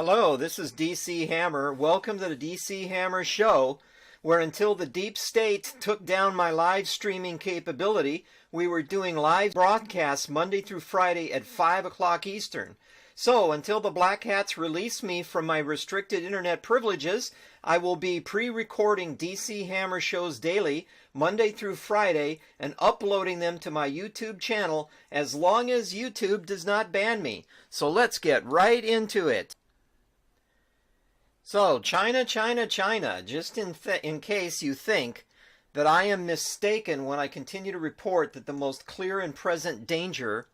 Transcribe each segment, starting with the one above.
Hello, this is DC Hammer. Welcome to the DC Hammer Show, where until the deep state took down my live streaming capability, we were doing live broadcasts Monday through Friday at 5 o'clock Eastern. So until the Black Hats release me from my restricted internet privileges, I will be pre-recording DC Hammer shows daily, Monday through Friday, and uploading them to my YouTube channel as long as YouTube does not ban me. So let's get right into it. So, China, just in case you think that I am mistaken when I continue to report that the most clear and present danger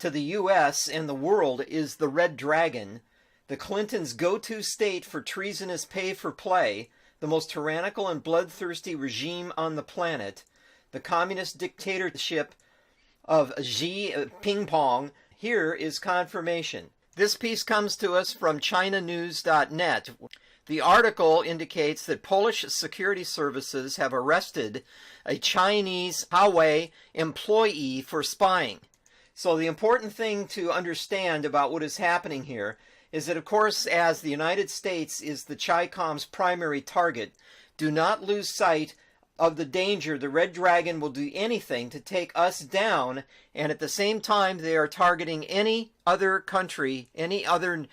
to the U.S. and the world is the Red Dragon, the Clintons' go-to state for treasonous pay-for-play, the most tyrannical and bloodthirsty regime on the planet, the communist dictatorship of Xi Ping-pong. Here is confirmation. This piece comes to us from ChinaNews.net. The article indicates that Polish security services have arrested a Chinese Huawei employee for spying. So the important thing to understand about what is happening here is that, of course, as the United States is the Chi-Com's primary target, do not lose sight of the danger. The Red Dragon will do anything to take us down, and at the same time they are targeting any other country, any other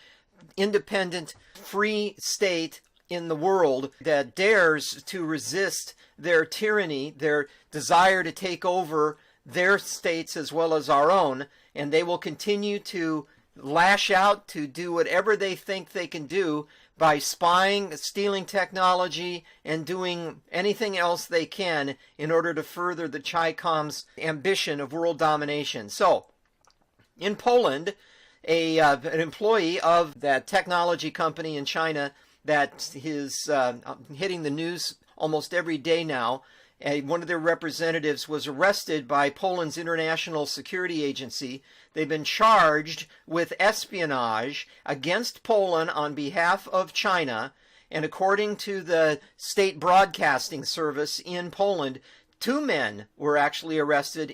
independent free state in the world that dares to resist their tyranny, their desire to take over their states as well as our own, and they will continue to lash out to do whatever they think they can do by spying, stealing technology, and doing anything else they can in order to further the Chi-Com's ambition of world domination. So, in Poland, an employee of that technology company in China that is hitting the news almost every day now, one of their representatives was arrested by Poland's International Security Agency. They've been charged with espionage against Poland on behalf of China. And according to the state broadcasting service in Poland, 2 men were actually arrested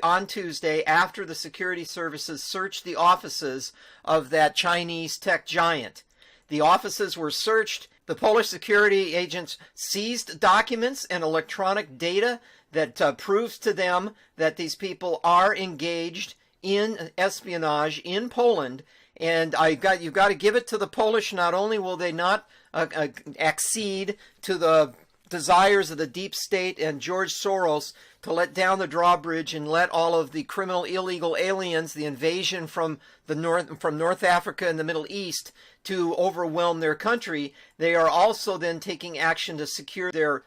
on Tuesday after the security services searched the offices of that Chinese tech giant. The offices were searched. The Polish security agents seized documents and electronic data that proves to them that these people are engaged in espionage in Poland. And you've got to give it to the Polish. Not only will they not accede to the desires of the deep state and George Soros to let down the drawbridge and let all of the criminal illegal aliens, the invasion from North Africa and the Middle East to overwhelm their country, they are also then taking action to secure their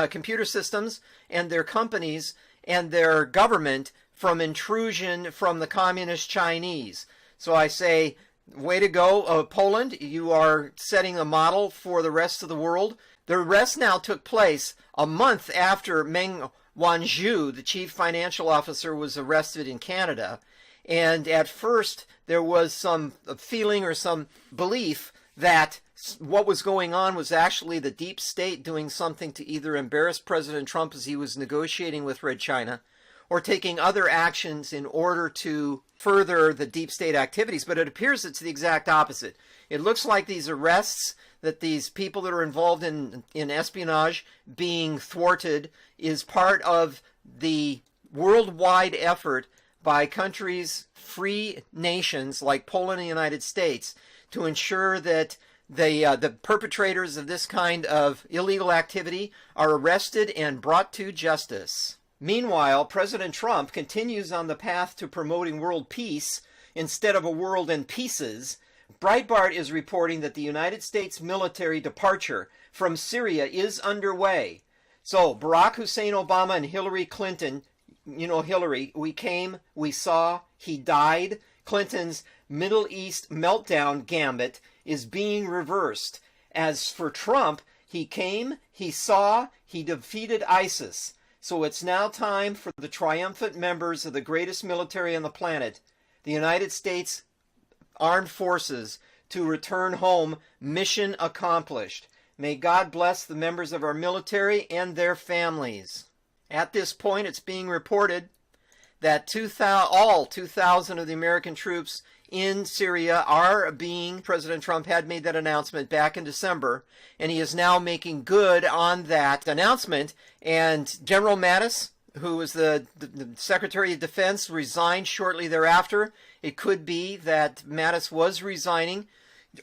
computer systems and their companies and their government from intrusion from the communist Chinese. So I say, way to go, Poland. You are setting a model for the rest of the world. The arrest now took place a month after Meng Wanzhou, the chief financial officer, was arrested in Canada. And at first, there was some feeling or some belief that what was going on was actually the deep state doing something to either embarrass President Trump as he was negotiating with Red China, or taking other actions in order to further the deep state activities. But it appears it's the exact opposite. It looks like these arrests, that these people that are involved in espionage being thwarted, is part of the worldwide effort by countries, free nations like Poland and the United States, to ensure that the perpetrators of this kind of illegal activity are arrested and brought to justice. Meanwhile, President Trump continues on the path to promoting world peace instead of a world in pieces. Breitbart is reporting that the United States military departure from Syria is underway. So Barack Hussein Obama and Hillary Clinton, you know Hillary, we came, we saw, he died. Clinton's Middle East meltdown gambit is being reversed. As for Trump, he came, he saw, he defeated ISIS. So it's now time for the triumphant members of the greatest military on the planet, the United States Armed Forces, to return home, mission accomplished. May God bless the members of our military and their families. At this point, it's being reported that all 2,000 of the American troops in Syria are being, President Trump had made that announcement back in December, and he is now making good on that announcement. And General Mattis, who was the Secretary of Defense, resigned shortly thereafter. It could be that Mattis was resigning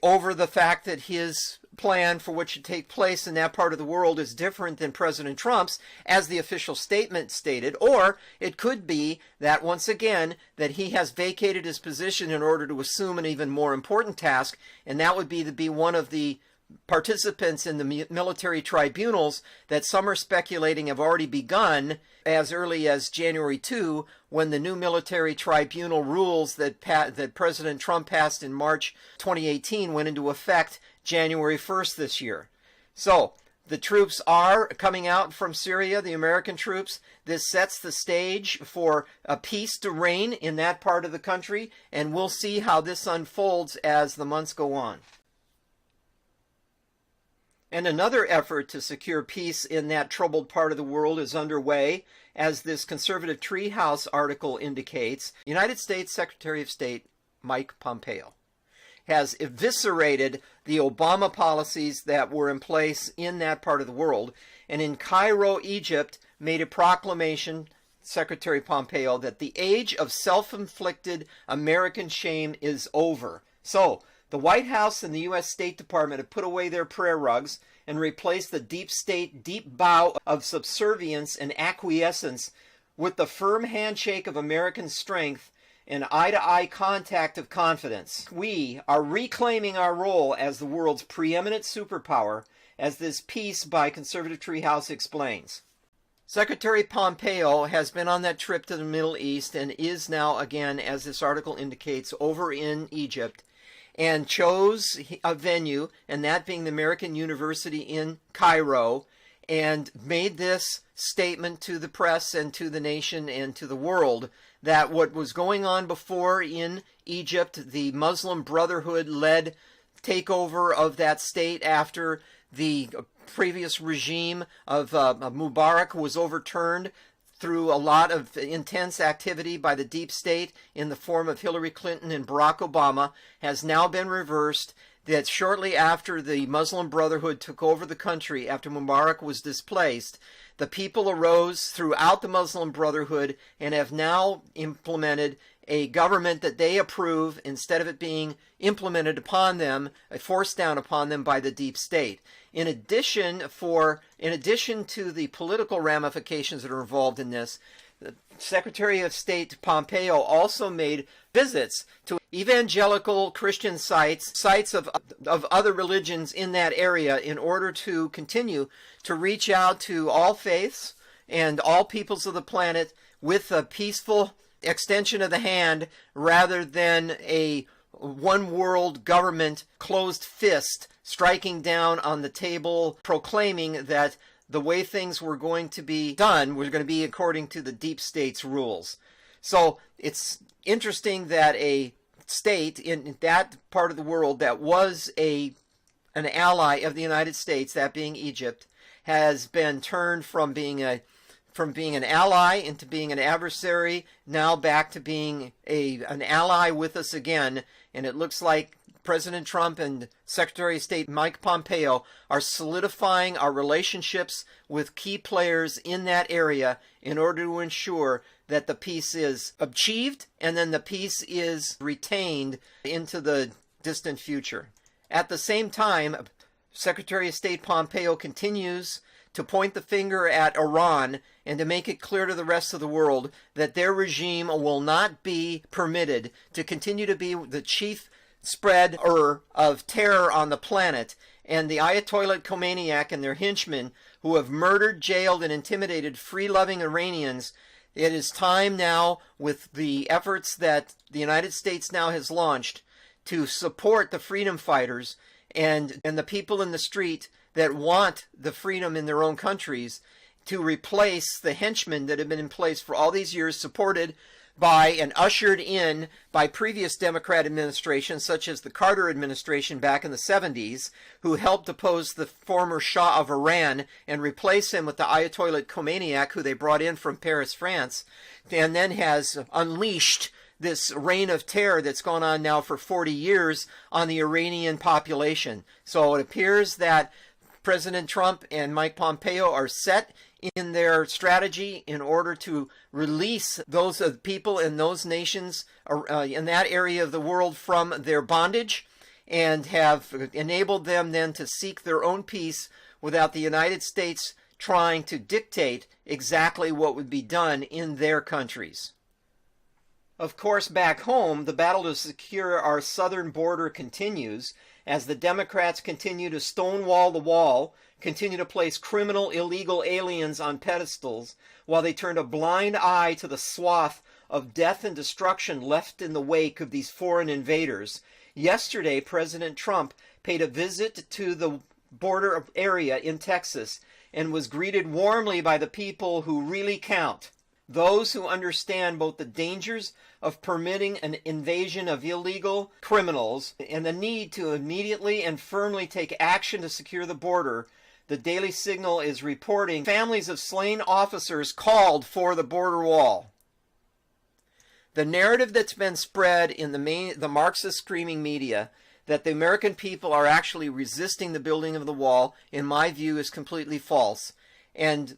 over the fact that his plan for what should take place in that part of the world is different than President Trump's, as the official statement stated. Or it could be that, once again, that he has vacated his position in order to assume an even more important task, and that would be to be one of the participants in the military tribunals that some are speculating have already begun as early as January 2, when the new military tribunal rules that President Trump passed in March 2018 went into effect January 1st this year. So the troops are coming out from Syria, the American troops. This sets the stage for a peace to reign in that part of the country, and we'll see how this unfolds as the months go on. And another effort to secure peace in that troubled part of the world is underway, as this conservative Treehouse article indicates. United States Secretary of State Mike Pompeo has eviscerated the Obama policies that were in place in that part of the world, and in Cairo, Egypt, made a proclamation, Secretary Pompeo, that the age of self-inflicted American shame is over. So the White House and the U.S. State Department have put away their prayer rugs and replaced the deep state deep bow of subservience and acquiescence with the firm handshake of American strength and eye-to-eye contact of confidence. We are reclaiming our role as the world's preeminent superpower, as this piece by Conservative Treehouse explains. Secretary Pompeo has been on that trip to the Middle East and is now, again, as this article indicates, over in Egypt, and chose a venue, and that being the American University in Cairo, and made this statement to the press and to the nation and to the world that what was going on before in Egypt, the Muslim Brotherhood-led takeover of that state after the previous regime of Mubarak was overturned through a lot of intense activity by the deep state in the form of Hillary Clinton and Barack Obama, has now been reversed. That shortly after the Muslim Brotherhood took over the country, after Mubarak was displaced, the people arose throughout the Muslim Brotherhood and have now implemented a government that they approve, instead of it being implemented upon them, forced down upon them by the deep state. In addition to the political ramifications that are involved in this, the Secretary of State Pompeo also made visits to evangelical Christian sites of other religions in that area, in order to continue to reach out to all faiths and all peoples of the planet with a peaceful extension of the hand, rather than a one world government closed fist striking down on the table, proclaiming that the way things were going to be done were going to be according to the deep state's rules. So it's interesting that a state in that part of the world that was an ally of the United States, that being Egypt, has been turned from being an ally into being an adversary, now back to being an ally with us again. And it looks like President Trump and Secretary of State Mike Pompeo are solidifying our relationships with key players in that area in order to ensure that the peace is achieved and then the peace is retained into the distant future. At the same time, Secretary of State Pompeo continues to point the finger at Iran and to make it clear to the rest of the world that their regime will not be permitted to continue to be the chief spreader of terror on the planet, and the Ayatollah Khomeiniak and their henchmen who have murdered, jailed, and intimidated free-loving Iranians. It is time now, with the efforts that the United States now has launched, to support the freedom fighters and the people in the street that want the freedom in their own countries, to replace the henchmen that have been in place for all these years, supported by and ushered in by previous Democrat administrations, such as the Carter administration back in the 70s, who helped oppose the former Shah of Iran and replace him with the Ayatollah Khomeiniak, who they brought in from Paris, France, and then has unleashed this reign of terror that's gone on now for 40 years on the Iranian population. So it appears that President Trump and Mike Pompeo are set in their strategy in order to release those people in those nations in that area of the world from their bondage, and have enabled them then to seek their own peace without the United States trying to dictate exactly what would be done in their countries. Of course, back home, the battle to secure our southern border continues as the Democrats continue to stonewall the wall, continue to place criminal illegal aliens on pedestals, while they turn a blind eye to the swath of death and destruction left in the wake of these foreign invaders. Yesterday, President Trump paid a visit to the border area in Texas and was greeted warmly by the people who really count. Those who understand both the dangers of permitting an invasion of illegal criminals and the need to immediately and firmly take action to secure the border. The Daily Signal is reporting families of slain officers called for the border wall. The narrative that's been spread in the Marxist screaming media that the American people are actually resisting the building of the wall, in my view, is completely false. And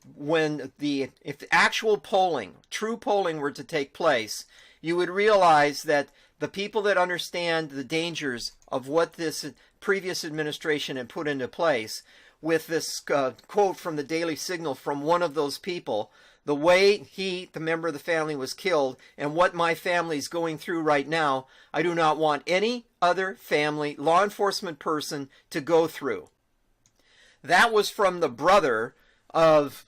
if actual polling, true polling were to take place, you would realize that the people that understand the dangers of what this previous administration had put into place, with this quote from the Daily Signal from one of those people, the way the member of the family, was killed, and what my family is going through right now, I do not want any other family, law enforcement person to go through. That was from the brother of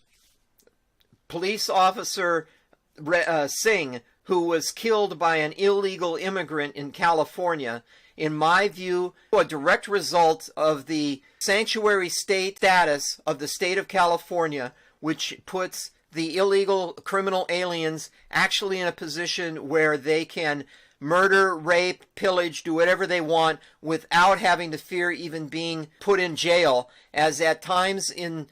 police officer Singh, who was killed by an illegal immigrant in California. In my view, a direct result of the sanctuary state status of the state of California, which puts the illegal criminal aliens actually in a position where they can murder, rape, pillage, do whatever they want without having to fear even being put in jail, as at times in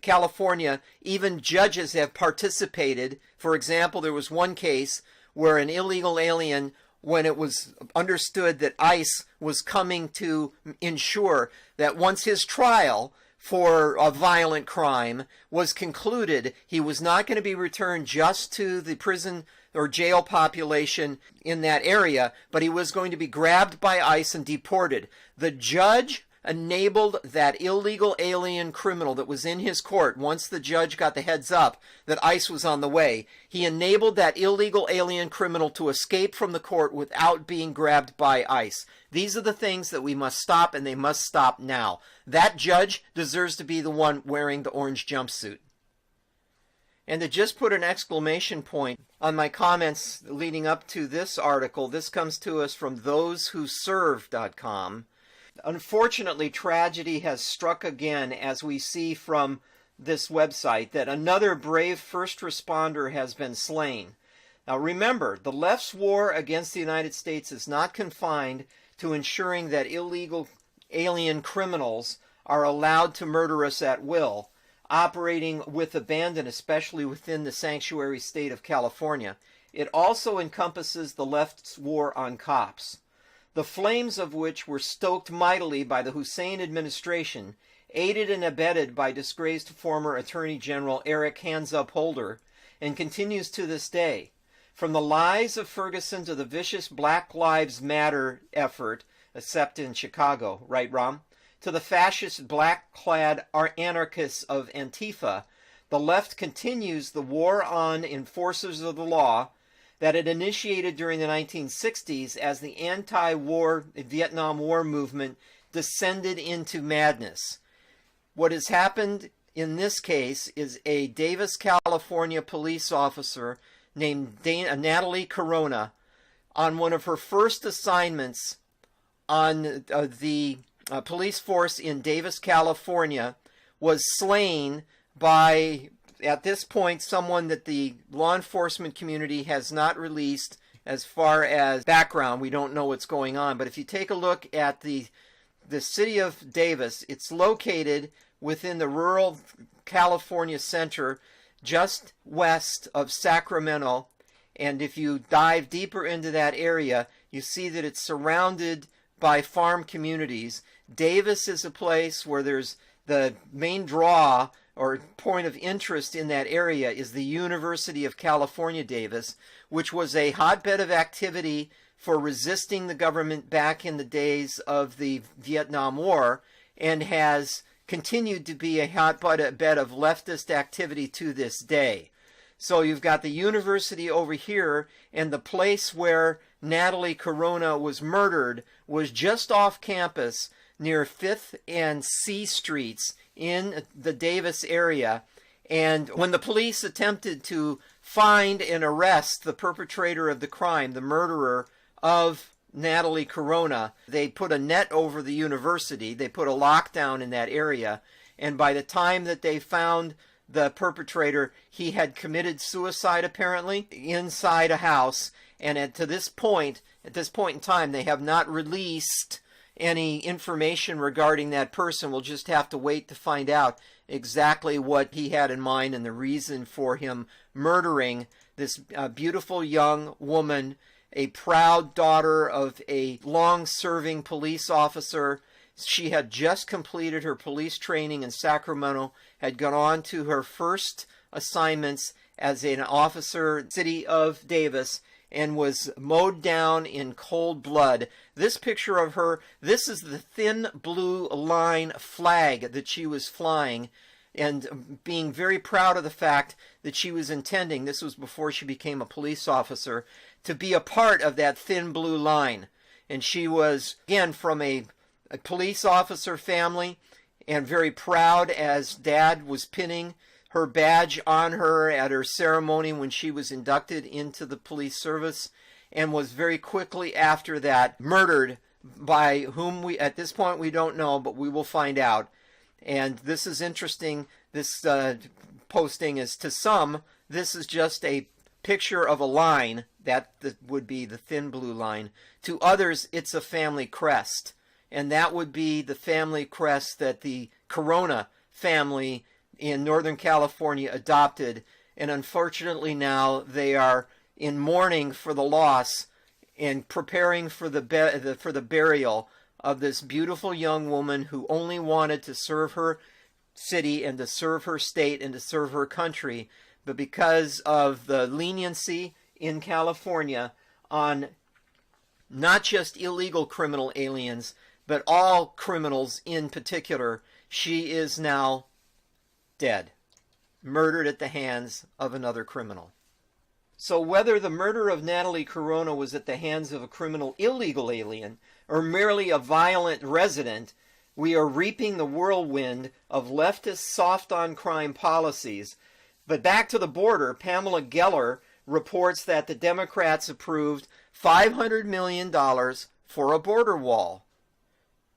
California, even judges have participated. For example, there was one case where an illegal alien, when it was understood that ICE was coming to ensure that once his trial for a violent crime was concluded, he was not going to be returned just to the prison or jail population in that area, but he was going to be grabbed by ICE and deported. The judge enabled that illegal alien criminal that was in his court, once the judge got the heads up that ICE was on the way, he enabled that illegal alien criminal to escape from the court without being grabbed by ICE. These are the things that we must stop, and they must stop now. That judge deserves to be the one wearing the orange jumpsuit. And to just put an exclamation point on my comments leading up to this article, this comes to us from thosewhoserve.com. Unfortunately, tragedy has struck again, as we see from this website, that another brave first responder has been slain. Now remember, the left's war against the United States is not confined to ensuring that illegal alien criminals are allowed to murder us at will, operating with abandon, especially within the sanctuary state of California. It also encompasses the left's war on cops, the flames of which were stoked mightily by the Hussein administration, aided and abetted by disgraced former Attorney General Eric Hands Up Holder, and continues to this day. From the lies of Ferguson to the vicious Black Lives Matter effort, except in Chicago, right, Rom? To the fascist black-clad anarchists of Antifa, the left continues the war on enforcers of the law that it initiated during the 1960s as the anti-war Vietnam War movement descended into madness. What has happened in this case is a Davis, California police officer named Natalie Corona, on one of her first assignments on the police force in Davis, California, was slain by, at this point, someone that the law enforcement community has not released as far as background. We don't know what's going on. But if you take a look at the city of Davis, it's located within the rural California center, just west of Sacramento, And if you dive deeper into that area, you see that it's surrounded by farm communities. Davis is a place where there's the main draw or point of interest in that area is the University of California, Davis, which was a hotbed of activity for resisting the government back in the days of the Vietnam War, and has continued to be a hotbed of leftist activity to this day. So you've got the university over here, and the place where Natalie Corona was murdered was just off campus near 5th and C Streets in the Davis area. And when the police attempted to find and arrest the perpetrator of the crime, the murderer of Natalie Corona, they put a net over the university. They put a lockdown in that area. And by the time that they found the perpetrator, he had committed suicide apparently inside a house. And at this point in time, they have not released any information regarding that person. We'll just have to wait to find out exactly what he had in mind and the reason for him murdering this beautiful young woman, a proud daughter of a long-serving police officer. She had just completed her police training in Sacramento, had gone on to her first assignments as an officer, city of Davis, and was mowed down in cold blood. This picture of her, this is the thin blue line flag that she was flying, and being very proud of the fact that she was intending, this was before she became a police officer, to be a part of that thin blue line. And she was, again, from a police officer family, and very proud as Dad was pinning her badge on her at her ceremony when she was inducted into the police service, and was very quickly after that murdered by whom we, at this point, we don't know, but we will find out. And this is interesting. This posting is, to some, this is just a picture of a line that would be the thin blue line. To others, it's a family crest. And that would be the family crest that the Corona family in Northern California adopted. And unfortunately now they are in mourning for the loss and preparing for the burial of this beautiful young woman who only wanted to serve her city and to serve her state and to serve her country. But because of the leniency in California on not just illegal criminal aliens, but all criminals in particular, she is now dead, murdered at the hands of another criminal. So whether the murder of Natalie Corona was at the hands of a criminal illegal alien or merely a violent resident, we are reaping the whirlwind of leftist soft-on-crime policies. But back to the border, Pamela Geller reports that the Democrats approved $500 million for a border wall.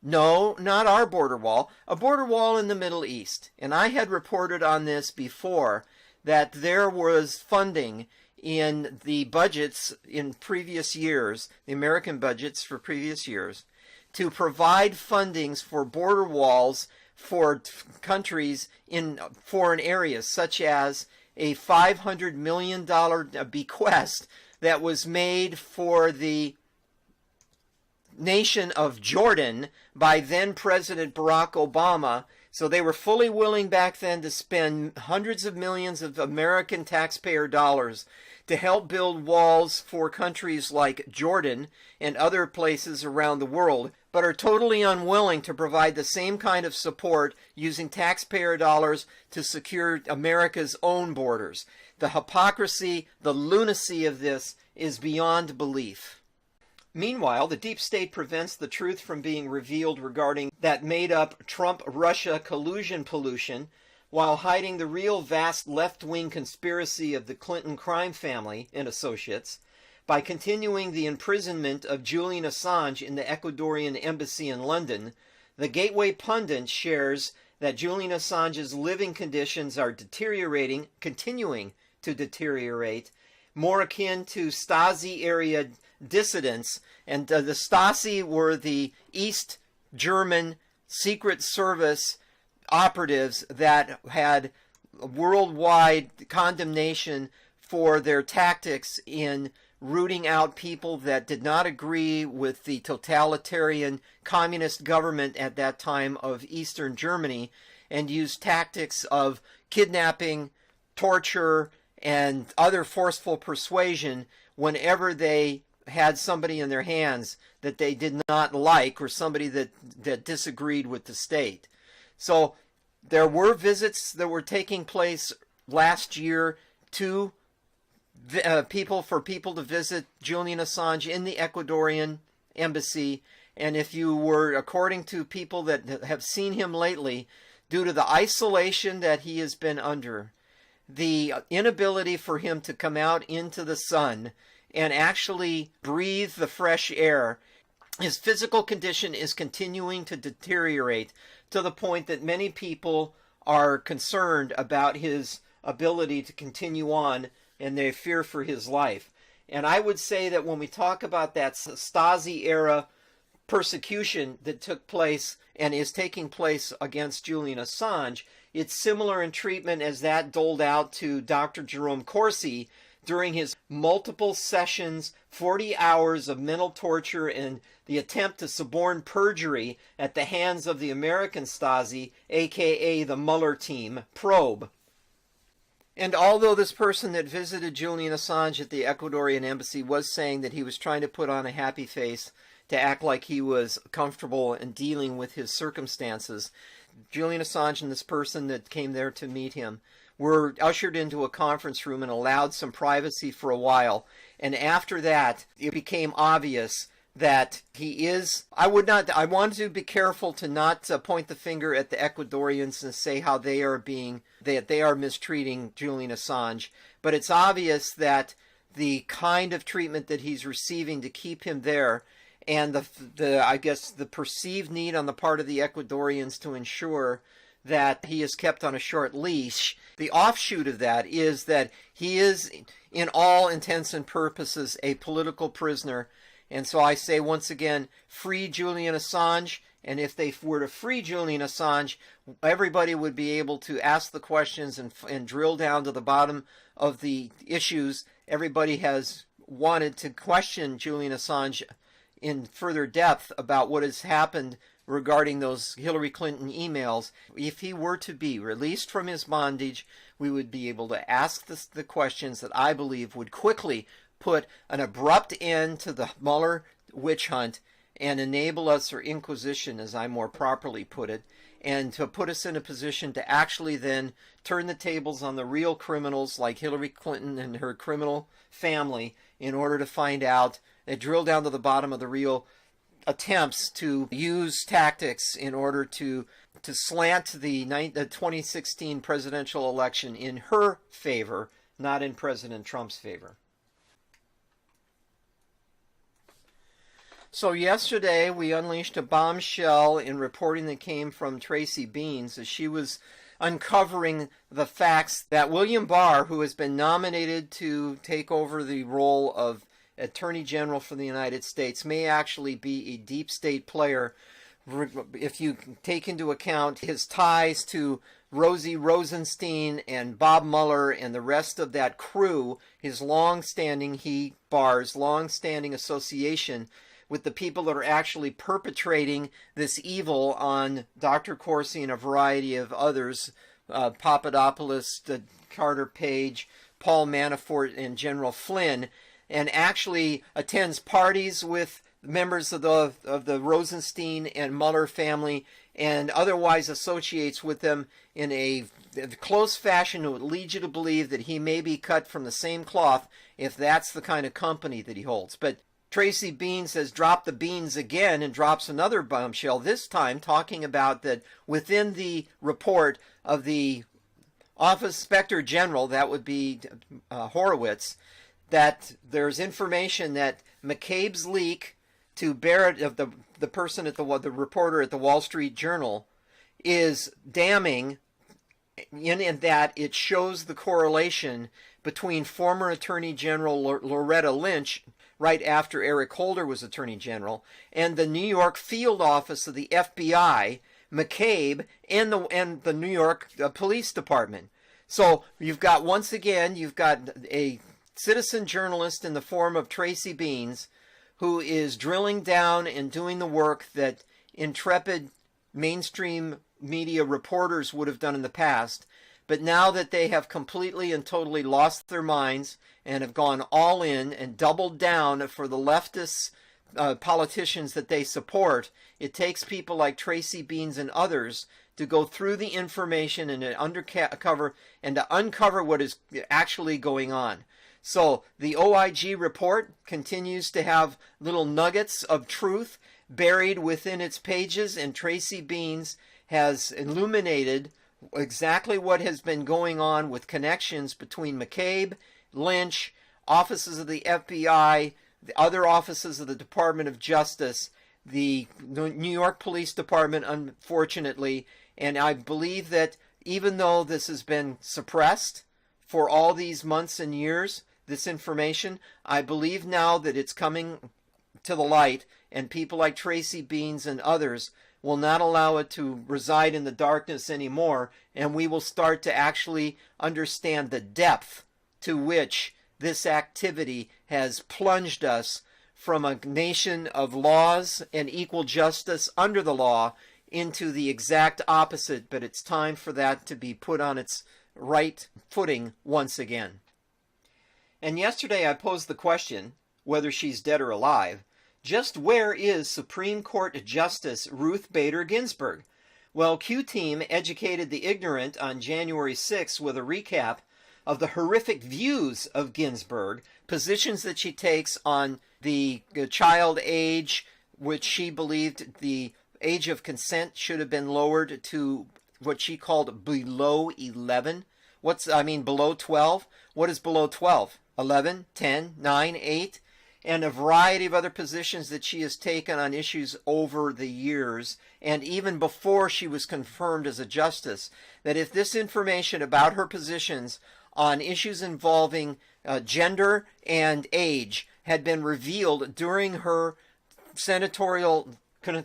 No, not our border wall, a border wall in the Middle East. And I had reported on this before, that there was funding in the budgets in previous years, the American budgets for previous years, to provide fundings for border walls for countries in foreign areas, such as a $500 million bequest that was made for the nation of Jordan by then President Barack Obama. So they were fully willing back then to spend hundreds of millions of American taxpayer dollars to help build walls for countries like Jordan and other places around the world, but are totally unwilling to provide the same kind of support using taxpayer dollars to secure America's own borders. The hypocrisy, the lunacy of this is beyond belief. Meanwhile, the deep state prevents the truth from being revealed regarding that made-up Trump-Russia collusion pollution, while hiding the real vast left-wing conspiracy of the Clinton crime family and associates, by continuing the imprisonment of Julian Assange in the Ecuadorian embassy in London. The Gateway Pundit shares that Julian Assange's living conditions are deteriorating, continuing to deteriorate, more akin to Stasi-area dissidents, and the Stasi were the East German Secret Service operatives that had worldwide condemnation for their tactics in rooting out people that did not agree with the totalitarian communist government at that time of Eastern Germany, and used tactics of kidnapping, torture, and other forceful persuasion whenever they had somebody in their hands that they did not like, or somebody that disagreed with the state. So there were visits that were taking place last year to people to visit Julian Assange in the Ecuadorian embassy. And if you were, according to people that have seen him lately, due to the isolation that he has been under, the inability for him to come out into the sun and actually breathe the fresh air, his physical condition is continuing to deteriorate to the point that many people are concerned about his ability to continue on, and they fear for his life. And I would say that when we talk about that Stasi-era persecution that took place and is taking place against Julian Assange, it's similar in treatment as that doled out to Dr. Jerome Corsi during his multiple sessions, 40 hours of mental torture, and the attempt to suborn perjury at the hands of the American Stasi, aka the Mueller team, probe. And although this person that visited Julian Assange at the Ecuadorian embassy was saying that he was trying to put on a happy face to act like he was comfortable in dealing with his circumstances, Julian Assange and this person that came there to meet him were ushered into a conference room and allowed some privacy for a while. And after that, it became obvious that he is, I want to be careful to not point the finger at the Ecuadorians and say how they are mistreating Julian Assange. But it's obvious that the kind of treatment that he's receiving to keep him there, and the perceived need on the part of the Ecuadorians to ensure that he is kept on a short leash, the offshoot of that is that he is, in all intents and purposes, a political prisoner. And so I say once again, free Julian Assange. And if they were to free Julian Assange, everybody would be able to ask the questions and drill down to the bottom of the issues. Everybody has wanted to question Julian Assange in further depth about what has happened regarding those Hillary Clinton emails. If he were to be released from his bondage, we would be able to ask the questions that I believe would quickly put an abrupt end to the Mueller witch hunt and enable us, or Inquisition as I more properly put it, and to put us in a position to actually then turn the tables on the real criminals like Hillary Clinton and her criminal family in order to find out and drill down to the bottom of the real attempts to use tactics in order to slant the 2016 presidential election in her favor, not in President Trump's favor. So yesterday we unleashed a bombshell in reporting that came from Tracy Beanz as she was uncovering the facts that William Barr, who has been nominated to take over the role of Attorney General for the United States, may actually be a deep state player if you take into account his ties to Rosie Rosenstein and Bob Mueller and the rest of that crew, his Barr's long-standing association with the people that are actually perpetrating this evil on Dr. Corsi and a variety of others, Papadopoulos, Carter Page, Paul Manafort, and General Flynn, and actually attends parties with members of the Rosenstein and Mueller family, and otherwise associates with them in a close fashion that would lead you to believe that he may be cut from the same cloth if that's the kind of company that he holds. But Tracy Beanz has dropped the beans again and drops another bombshell, this time talking about that within the report of the Office Inspector General, that would be Horowitz, that there's information that McCabe's leak to Barrett, of the person at the reporter at the Wall Street Journal, is damning in that it shows the correlation between former Attorney General Loretta Lynch, right after Eric Holder was Attorney General, and the New York field office of the FBI, McCabe, and the New York Police Department. So you've got, once again, you've got a citizen journalist in the form of Tracy Beanz, who is drilling down and doing the work that intrepid mainstream media reporters would have done in the past. But now that they have completely and totally lost their minds and have gone all in and doubled down for the leftists, politicians that they support, it takes people like Tracy Beanz and others to go through the information and to uncover what is actually going on. So the OIG report continues to have little nuggets of truth buried within its pages, and Tracy Beanz has illuminated exactly what has been going on with connections between McCabe, Lynch, offices of the FBI, the other offices of the Department of Justice, the New York Police Department, unfortunately. And I believe that even though this has been suppressed for all these months and years, this information, I believe now that it's coming to the light, and people like Tracy Beanz and others will not allow it to reside in the darkness anymore, and we will start to actually understand the depth to which this activity has plunged us from a nation of laws and equal justice under the law into the exact opposite. But it's time for that to be put on its right footing once again. And yesterday I posed the question, whether she's dead or alive, just where is Supreme Court Justice Ruth Bader Ginsburg? Well, Q-Team educated the ignorant on January 6th with a recap of the horrific views of Ginsburg, positions that she takes on the child age, which she believed the age of consent should have been lowered to what she called below 11. Below 12? What is below 12? 11, 10, 9, 8? And a variety of other positions that she has taken on issues over the years, and even before she was confirmed as a justice, that if this information about her positions on issues involving gender and age had been revealed during her senatorial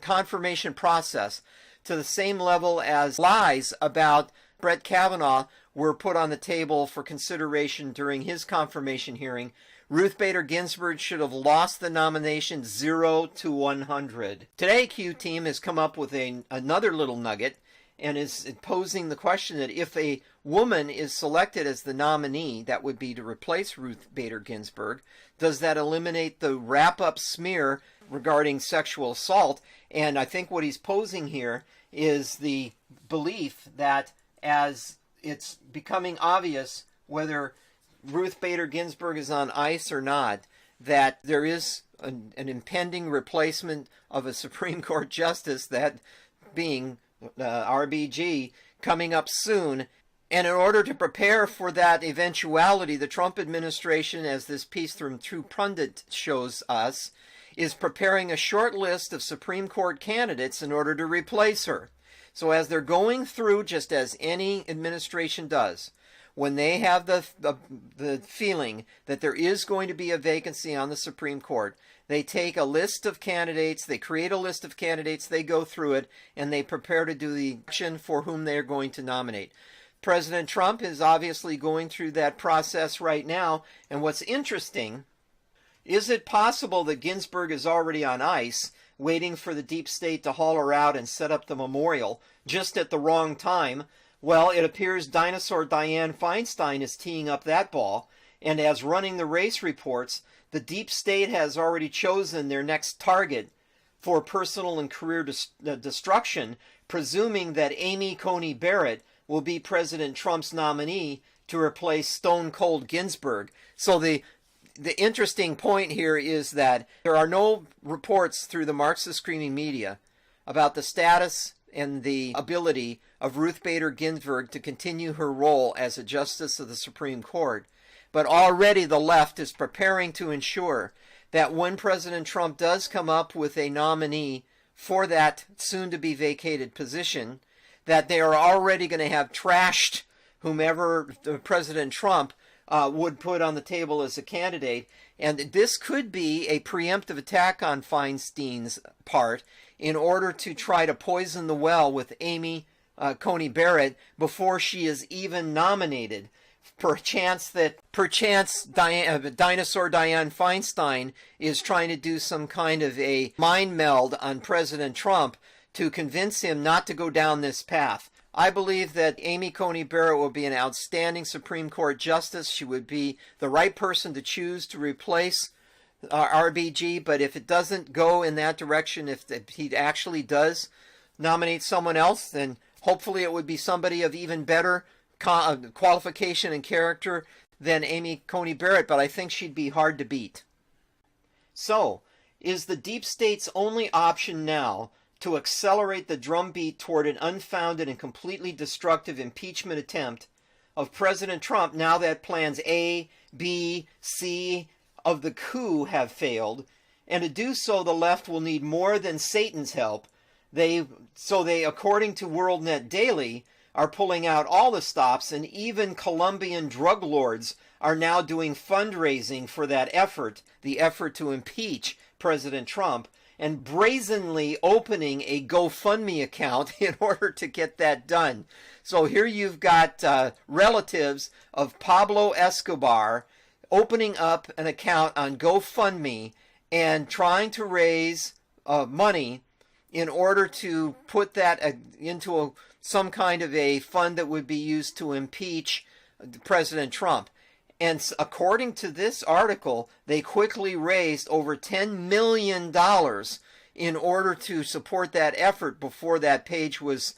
confirmation process to the same level as lies about Brett Kavanaugh were put on the table for consideration during his confirmation hearing, Ruth Bader Ginsburg should have lost the nomination 0 to 100. Today, Q-Team has come up with another little nugget and is posing the question that if a woman is selected as the nominee, that would be to replace Ruth Bader Ginsburg, does that eliminate the wrap-up smear regarding sexual assault? And I think what he's posing here is the belief that as it's becoming obvious whether Ruth Bader Ginsburg is on ice or not, that there is an impending replacement of a Supreme Court justice, that being RBG, coming up soon. And in order to prepare for that eventuality, the Trump administration, as this piece from True Pundit shows us, is preparing a short list of Supreme Court candidates in order to replace her. So as they're going through, just as any administration does, when they have the feeling that there is going to be a vacancy on the Supreme Court, they take a list of candidates, they create a list of candidates, they go through it, and they prepare to do the election for whom they are going to nominate. President Trump is obviously going through that process right now, and what's interesting, is it possible that Ginsburg is already on ice, waiting for the deep state to haul her out and set up the memorial, just at the wrong time? Well, it appears dinosaur Dianne Feinstein is teeing up that ball, and as Running the Race reports, the deep state has already chosen their next target for personal and career destruction, presuming that Amy Coney Barrett will be President Trump's nominee to replace Stone Cold Ginsburg. So the interesting point here is that there are no reports through the Marxist screaming media about the status and the ability of Ruth Bader Ginsburg to continue her role as a justice of the Supreme Court. But already the left is preparing to ensure that when President Trump does come up with a nominee for that soon-to-be vacated position, that they are already going to have trashed whomever President Trump would put on the table as a candidate. And this could be a preemptive attack on Feinstein's part in order to try to poison the well with Amy Coney Barrett before she is even nominated. Perchance Dinosaur Dianne Feinstein is trying to do some kind of a mind meld on President Trump to convince him not to go down this path. I believe that Amy Coney Barrett will be an outstanding Supreme Court justice. She would be the right person to choose to replace RBG, but if it doesn't go in that direction, if he actually does nominate someone else, then hopefully it would be somebody of even better qualification and character than Amy Coney Barrett, but I think she'd be hard to beat. So, is the deep state's only option now to accelerate the drumbeat toward an unfounded and completely destructive impeachment attempt of President Trump now that plans A, B, C of the coup have failed? And to do so, the left will need more than Satan's help. They, according to WorldNet Daily, are pulling out all the stops, and even Colombian drug lords are now doing fundraising for that effort, the effort to impeach President Trump, and brazenly opening a GoFundMe account in order to get that done. So here you've got relatives of Pablo Escobar opening up an account on GoFundMe and trying to raise money in order to put that into some kind of a fund that would be used to impeach President Trump. And according to this article, they quickly raised over $10 million in order to support that effort before that page was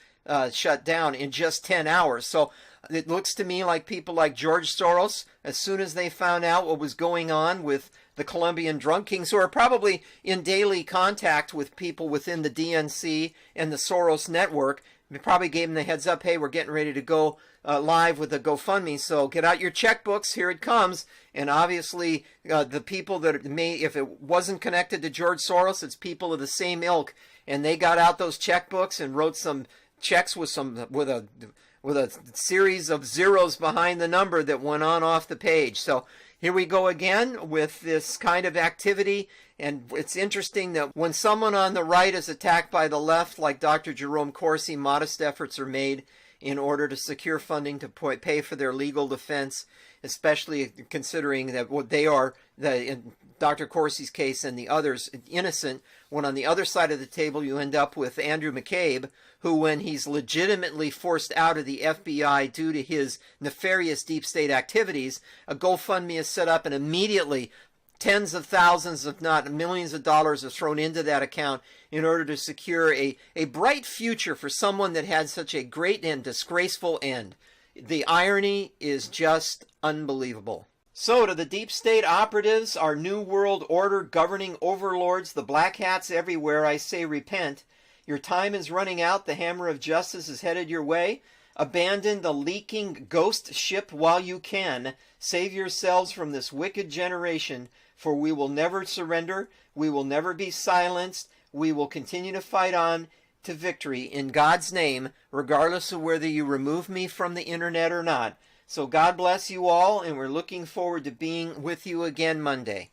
shut down in just 10 hours. So it looks to me like people like George Soros, as soon as they found out what was going on with the Colombian drug kings, who are probably in daily contact with people within the DNC and the Soros network, they probably gave them the heads up, hey, we're getting ready to go live with the GoFundMe, so get out your checkbooks, here it comes. And obviously the people that may, if it wasn't connected to George Soros, it's people of the same ilk, and they got out those checkbooks and wrote some checks with a series of zeros behind the number that went on off the page. So here we go again with this kind of activity. And it's interesting that when someone on the right is attacked by the left, like Dr. Jerome Corsi, modest efforts are made in order to secure funding to pay for their legal defense, especially considering that what they are, in Dr. Corsi's case and the others, innocent, when on the other side of the table you end up with Andrew McCabe, who, when he's legitimately forced out of the FBI due to his nefarious deep state activities, a GoFundMe is set up and immediately tens of thousands, if not millions of dollars are thrown into that account in order to secure a bright future for someone that had such a great and disgraceful end. The irony is just unbelievable. So to the deep state operatives, our new world order governing overlords, the black hats everywhere, I say repent. Your time is running out. The hammer of justice is headed your way. Abandon the leaking ghost ship while you can. Save yourselves from this wicked generation, for we will never surrender. We will never be silenced. We will continue to fight on to victory in God's name, regardless of whether you remove me from the internet or not. So God bless you all, and we're looking forward to being with you again Monday.